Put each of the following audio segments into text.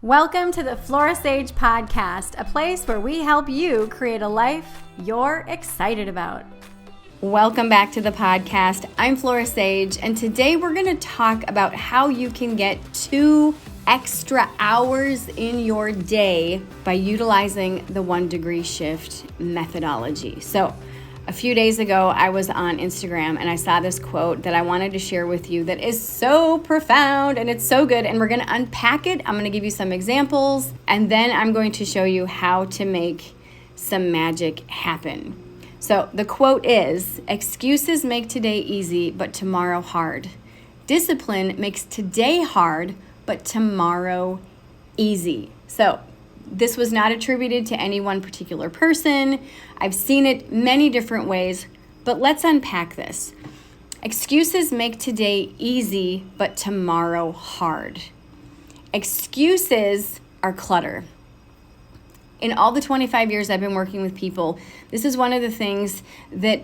Welcome to the Flora Sage podcast, a place where we help you create a life you're excited about. Welcome back to the podcast. I'm Flora Sage, and today we're going to talk about how you can get 2 extra hours in your day by utilizing the 1 degree shift methodology. So, a few days ago, I was on Instagram and I saw this quote that I wanted to share with you that is so profound and it's so good. And we're going to unpack it. I'm going to give you some examples and then I'm going to show you how to make some magic happen. So the quote is, "Excuses make today easy, but tomorrow hard. Discipline makes today hard, but tomorrow easy." So this was not attributed to any one particular person. I've seen it many different ways, but let's unpack this. Excuses make today easy, but tomorrow hard. Excuses are clutter. In all the 25 years I've been working with people, this is one of the things that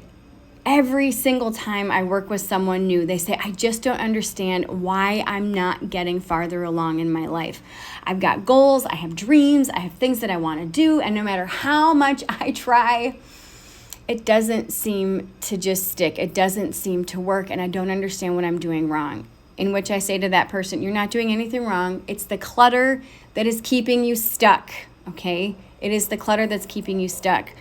every single time I work with someone new, they say, "I just don't understand why I'm not getting farther along in my life. I've got goals, I have dreams, I have things that I want to do, and no matter how much I try, it doesn't seem to just stick. It doesn't seem to work, and I don't understand what I'm doing wrong." In which I say to that person, "You're not doing anything wrong. It's the clutter that is keeping you stuck, okay? It is the clutter that's keeping you stuck."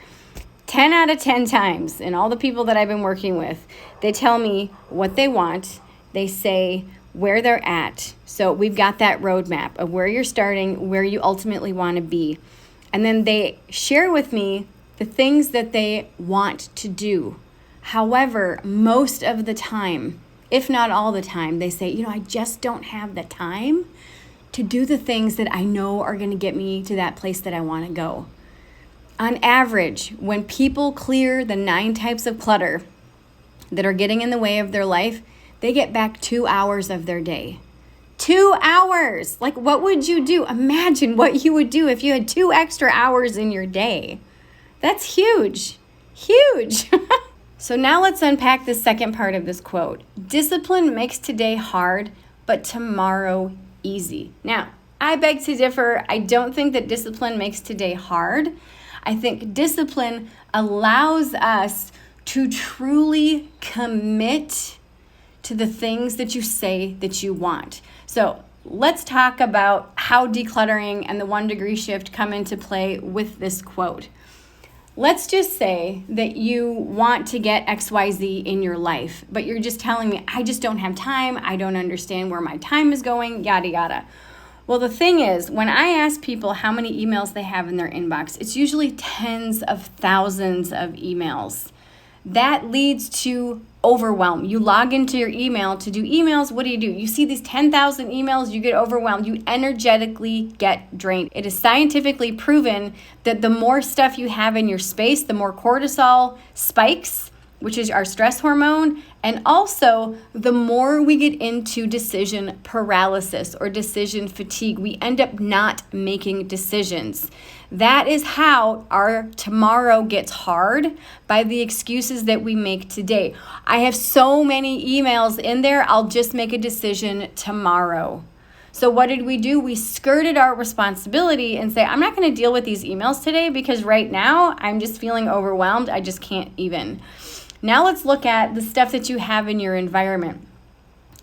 10 out of 10 times, and all the people that I've been working with, they tell me what they want. They say where they're at. So we've got that roadmap of where you're starting, where you ultimately want to be. And then they share with me the things that they want to do. However, most of the time, if not all the time, they say, I just don't have the time to do the things that I know are going to get me to that place that I want to go. On average, when people clear the 9 types of clutter that are getting in the way of their life, they get back 2 hours of their day. 2 hours! Like, what would you do? Imagine what you would do if you had 2 extra hours in your day. That's huge. Huge! So now let's unpack the second part of this quote. Discipline makes today hard, but tomorrow easy. Now, I beg to differ. I don't think that discipline makes today hard. I think discipline allows us to truly commit to the things that you say that you want. So let's talk about how decluttering and the 1 degree shift come into play with this quote. Let's just say that you want to get XYZ in your life, but you're just telling me, "I just don't have time. I don't understand where my time is going, yada, yada." Well, the thing is, when I ask people how many emails they have in their inbox, it's usually tens of thousands of emails. That leads to overwhelm. You log into your email to do emails. What do? You see these 10,000 emails, you get overwhelmed. You energetically get drained. It is scientifically proven that the more stuff you have in your space, the more cortisol spikes, which is our stress hormone, and also the more we get into decision paralysis or decision fatigue, we end up not making decisions. That is how our tomorrow gets hard, by the excuses that we make today. I have so many emails in there, I'll just make a decision tomorrow. So what did we do? We skirted our responsibility and say, "I'm not going to deal with these emails today because right now I'm just feeling overwhelmed. I just can't even." Now let's look at the stuff that you have in your environment.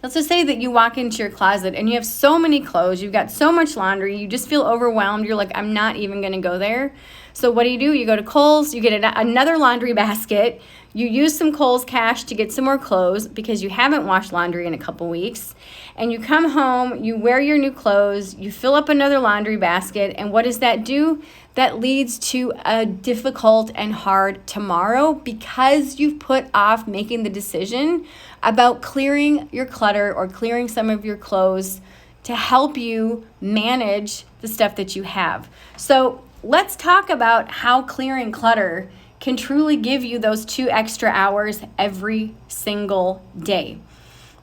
Let's just say that you walk into your closet and you have so many clothes, you've got so much laundry, you just feel overwhelmed. You're like, "I'm not even going to go there." So what do? You go to Kohl's, you get another laundry basket, you use some Kohl's cash to get some more clothes because you haven't washed laundry in a couple weeks, and you come home, you wear your new clothes, you fill up another laundry basket, and what does that do? That leads to a difficult and hard tomorrow because you've put off making the decision about clearing your clutter or clearing some of your clothes to help you manage the stuff that you have. So let's talk about how clearing clutter can truly give you those 2 extra hours every single day.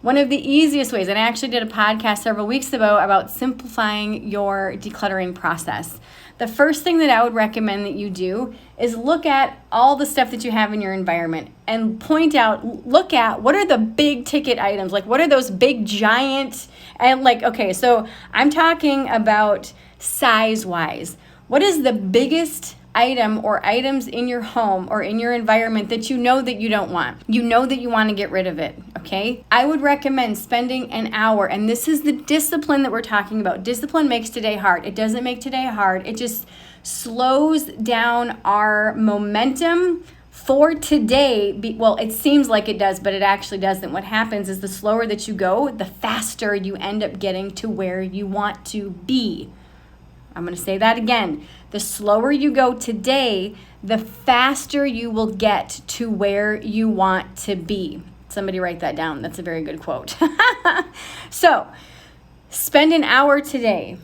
One of the easiest ways, and I actually did a podcast several weeks ago about simplifying your decluttering process. The first thing that I would recommend that you do is look at all the stuff that you have in your environment and look at what are the big ticket items, like what are those big giant, and okay, so I'm talking about size-wise. What is the biggest item or items in your home or in your environment that you know that you don't want? You know that you want to get rid of it, okay? I would recommend spending an hour, and this is the discipline that we're talking about. Discipline makes today hard. It doesn't make today hard. It just slows down our momentum for today. Well, it seems like it does, but it actually doesn't. What happens is the slower that you go, the faster you end up getting to where you want to be. I'm going to say that again. The slower you go today, the faster you will get to where you want to be. Somebody write that down. That's a very good quote. So, spend an hour today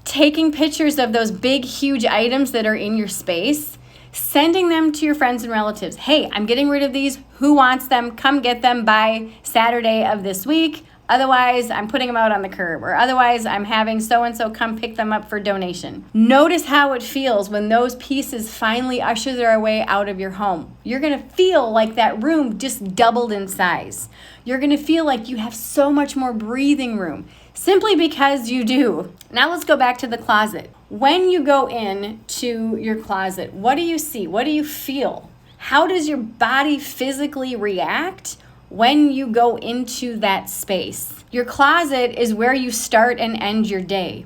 taking pictures of those big, huge items that are in your space, sending them to your friends and relatives. Hey, I'm getting rid of these. Who wants them? Come get them by Saturday of this week. Otherwise, I'm putting them out on the curb, or otherwise I'm having so-and-so come pick them up for donation. Notice how it feels when those pieces finally usher their way out of your home. You're gonna feel like that room just doubled in size. You're gonna feel like you have so much more breathing room, simply because you do. Now let's go back to the closet. When you go in to your closet, what do you see? What do you feel? How does your body physically react when you go into that space? Your closet is where you start and end your day.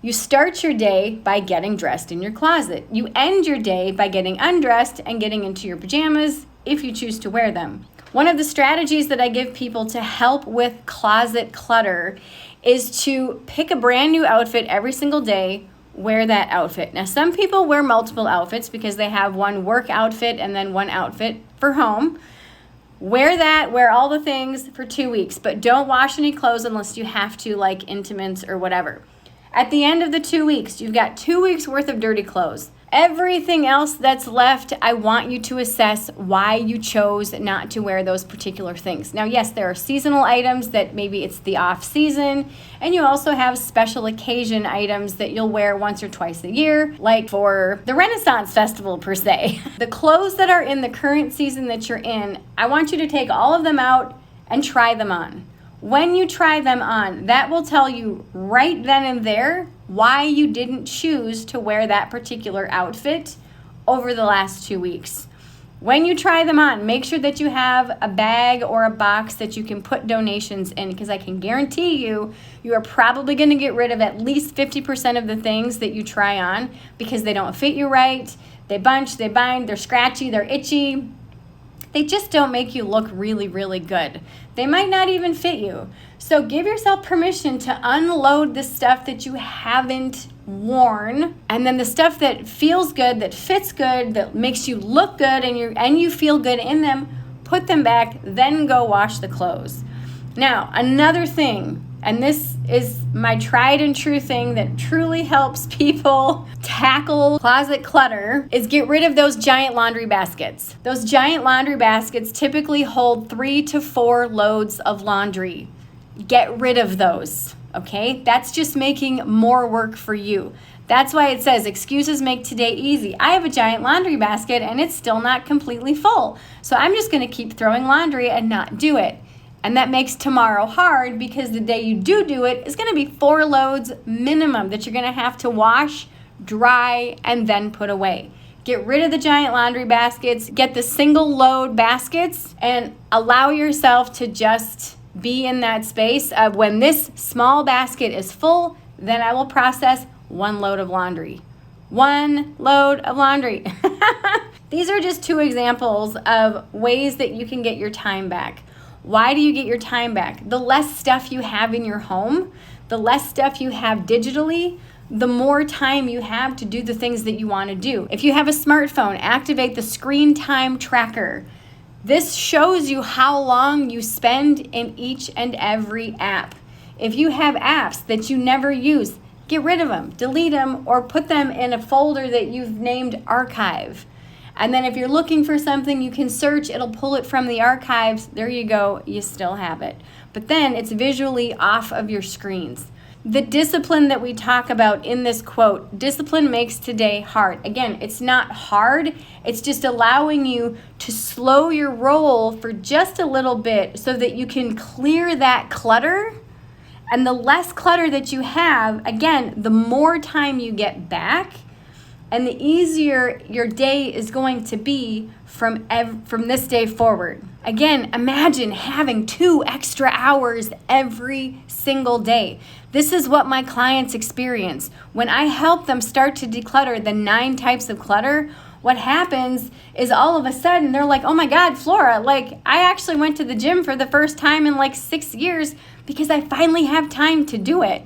You start your day by getting dressed in your closet. You end your day by getting undressed and getting into your pajamas if you choose to wear them. One of the strategies that I give people to help with closet clutter is to pick a brand new outfit every single day, wear that outfit. Now, some people wear multiple outfits because they have one work outfit and then one outfit for home. Wear all the things for 2 weeks, but don't wash any clothes unless you have to, like intimates or whatever. At the end of the 2 weeks, you've got 2 weeks worth of dirty clothes. Everything else that's left, I want you to assess why you chose not to wear those particular things. Now, yes, there are seasonal items that maybe it's the off season, and you also have special occasion items that you'll wear once or twice a year, like for the Renaissance Festival per se. The clothes that are in the current season that you're in, I want you to take all of them out and try them on. When you try them on, that will tell you right then and there why you didn't choose to wear that particular outfit over the last 2 weeks. When you try them on, make sure that you have a bag or a box that you can put donations in, because I can guarantee you are probably going to get rid of at least 50% of the things that you try on because they don't fit you right, they bunch, they bind, they're scratchy, they're itchy. They just don't make you look really, really good. They might not even fit you. So give yourself permission to unload the stuff that you haven't worn, and then the stuff that feels good, that fits good, that makes you look good and you feel good in them, put them back, then go wash the clothes. Now, another thing, and this is my tried and true thing that truly helps people tackle closet clutter, is get rid of those giant laundry baskets. Those giant laundry baskets typically hold 3 to 4 loads of laundry. Get rid of those, okay? That's just making more work for you. That's why it says excuses make today easy. I have a giant laundry basket and it's still not completely full. So I'm just gonna keep throwing laundry and not do it. And that makes tomorrow hard because the day you do it is going to be 4 loads minimum that you're going to have to wash, dry, and then put away. Get rid of the giant laundry baskets, get the single load baskets, and allow yourself to just be in that space of when this small basket is full, then I will process 1 load of laundry. 1 load of laundry. These are just 2 examples of ways that you can get your time back. Why do you get your time back? The less stuff you have in your home, the less stuff you have digitally, the more time you have to do the things that you want to do. If you have a smartphone, activate the screen time tracker. This shows you how long you spend in each and every app. If you have apps that you never use, get rid of them, delete them, or put them in a folder that you've named archive. And then if you're looking for something, you can search, it'll pull it from the archives. There you go, you still have it. But then it's visually off of your screens. The discipline that we talk about in this quote, discipline makes today hard. Again, it's not hard. It's just allowing you to slow your roll for just a little bit so that you can clear that clutter. And the less clutter that you have, again, the more time you get back and the easier your day is going to be from this day forward. Again, imagine having 2 extra hours every single day. This is what my clients experience. When I help them start to declutter the 9 types of clutter, what happens is all of a sudden they're like, oh my God, Flora, like I actually went to the gym for the first time in like 6 years because I finally have time to do it.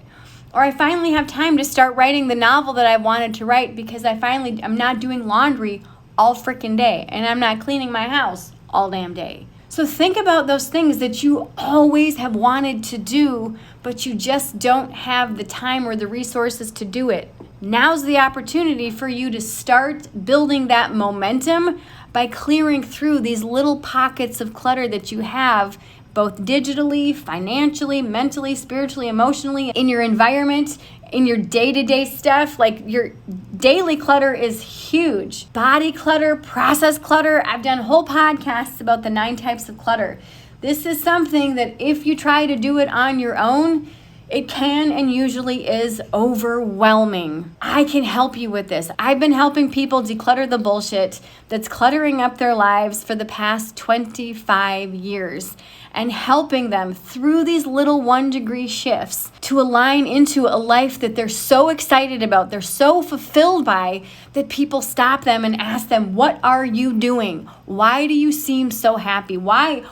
Or I finally have time to start writing the novel that I wanted to write because I'm not doing laundry all freaking day and I'm not cleaning my house all damn day. So think about those things that you always have wanted to do, but you just don't have the time or the resources to do it. Now's the opportunity for you to start building that momentum by clearing through these little pockets of clutter that you have, both digitally, financially, mentally, spiritually, emotionally, in your environment, in your day-to-day stuff. Like your daily clutter is huge. Body clutter, process clutter. I've done whole podcasts about the 9 types of clutter. This is something that if you try to do it on your own, it can and usually is overwhelming. I can help you with this. I've been helping people declutter the bullshit that's cluttering up their lives for the past 25 years and helping them through these little 1-degree shifts to align into a life that they're so excited about, they're so fulfilled by, that people stop them and ask them, what are you doing? Why do you seem so happy? Why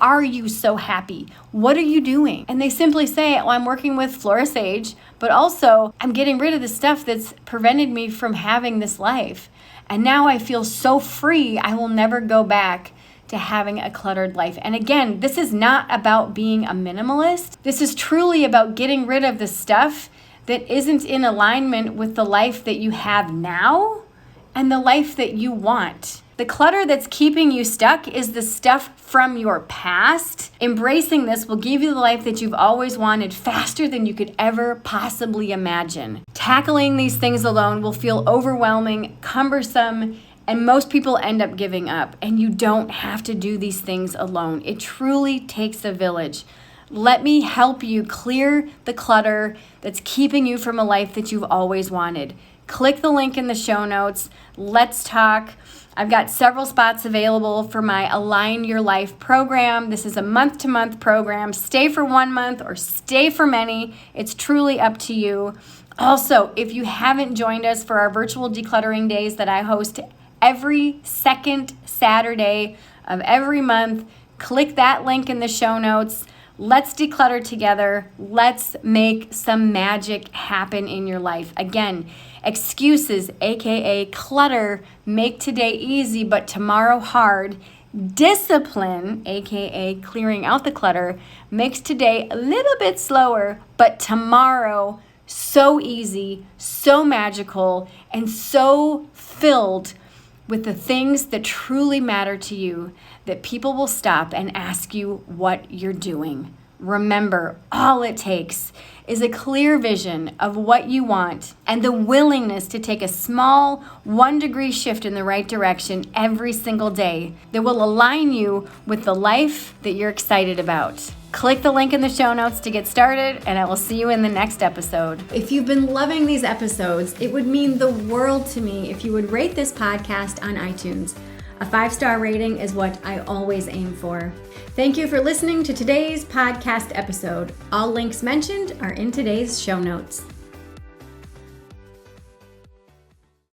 are you so happy? What are you doing? And they simply say, oh, I'm working with Flora Sage, but also I'm getting rid of the stuff that's prevented me from having this life. And now I feel so free, I will never go back to having a cluttered life. And again, this is not about being a minimalist. This is truly about getting rid of the stuff that isn't in alignment with the life that you have now and the life that you want. The clutter that's keeping you stuck is the stuff from your past. Embracing this will give you the life that you've always wanted faster than you could ever possibly imagine. Tackling these things alone will feel overwhelming, cumbersome, and most people end up giving up. And you don't have to do these things alone. It truly takes a village. Let me help you clear the clutter that's keeping you from a life that you've always wanted. Click the link in the show notes. Let's talk. I've got several spots available for my Align Your Life program. This is a month-to-month program. Stay for 1 month or stay for many. It's truly up to you. Also, if you haven't joined us for our virtual decluttering days that I host every second Saturday of every month, click that link in the show notes. Let's declutter together. Let's make some magic happen in your life. Again, excuses, aka clutter, make today easy but tomorrow hard. Discipline, aka clearing out the clutter, makes today a little bit slower but tomorrow so easy, so magical, and so filled with the things that truly matter to you, that people will stop and ask you what you're doing. Remember, all it takes is a clear vision of what you want and the willingness to take a small 1-degree shift in the right direction every single day that will align you with the life that you're excited about. Click the link in the show notes to get started, and I will see you in the next episode. If you've been loving these episodes, it would mean the world to me if you would rate this podcast on iTunes. A 5-star rating is what I always aim for. Thank you for listening to today's podcast episode. All links mentioned are in today's show notes.